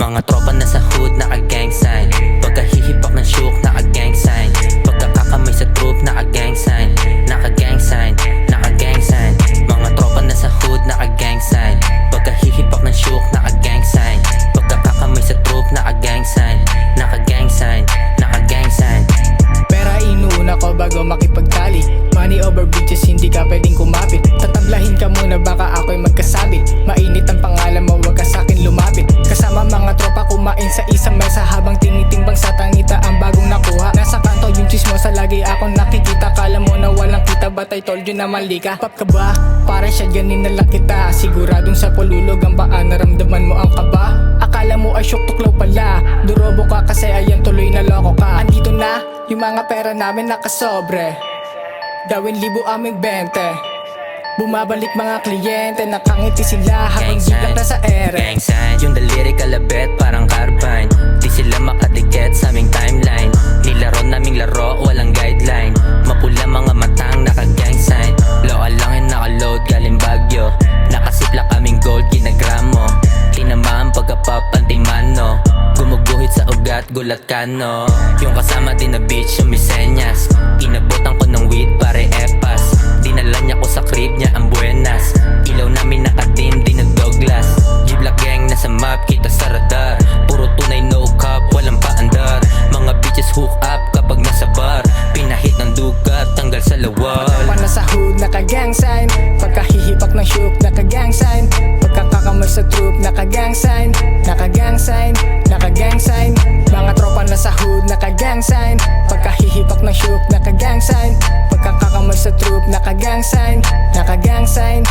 Mga tropa na sa hood, naka-gang sign. Pagkahihipak ng shook, naka-gang sign. Pagkakakamay sa troop, naka-gang sign. Naka-gang sign, naka-gang sign. Mga tropa na sa hood, naka-gang sign. Pagkahihipak ng shook, naka-gang sign. Pagkakakamay sa troop, naka-gang sign. Naka-gang sign, naka-gang sign. Pera inuuna ko bago makipagtali. Money over bitches, hindi ka pwedeng kumapit. Tatablahin ka muna, baka ako'y magkasabi. Mainit ang pangalan mo, wag ka sa'kin lumapit. Kasama mga tropa kumain sa isang mesa, habang tinitimbang sa tangita ang bagong nakuha. Nasa kanto yung chismosa, lagi akong nakikita. Kala mo na walang kita, but I told you na mali ka. Pop ka ba? Para siya ganin na lang kita. Siguradong sa pululog ang baa, naramdaman mo ang kaba. Akala mo ay syok tuklaw pala. Durobo ka kasi ayan tuloy na loko ka. Andito na yung mga pera namin nakasobre. Gawin libo aming 20. Bumabalik mga kliyente, nakangiti sila habang biglang nasa ere. Gang sign, yung daliri kalabit parang carbine. Di sila makadikit sa aming timeline. Nilaro naming laro, walang guideline. Mapula mga matang naka-gang sign. Loka langin naka-load galing Baguio. Nakasipla kaming gold, kinagramo. Tinamaan pagka-pop antimano. Gumuguhit sa ugat, gulat kano. Yung kasama din na bitch, yung misenyas. Inabutan ko ng weed, pare epas. Dinala niya ko sa crib niya ang buenas. Ilaw namin nakadim, di nag-Douglas. G-Block gang nasa map, kita sa radar. Puro tunay no cup, walang paandar. Mga bitches hook up kapag nasa bar. Pinahit ng dugat, tanggal sa lawal. Pa nasa hood, naka-gang sign. Pagkahihipak ng shook, naka-gang sign. Pagkakakamay sa troop, naka-gang sign. Naka-gang sign, naka-gang sign. Mga tropa nasa hood, naka-gang sign. Pagkahihipak ng shook, naka-gang sign. Pagkakakamay sa troop, naka-gang sign. Naka-gang sign,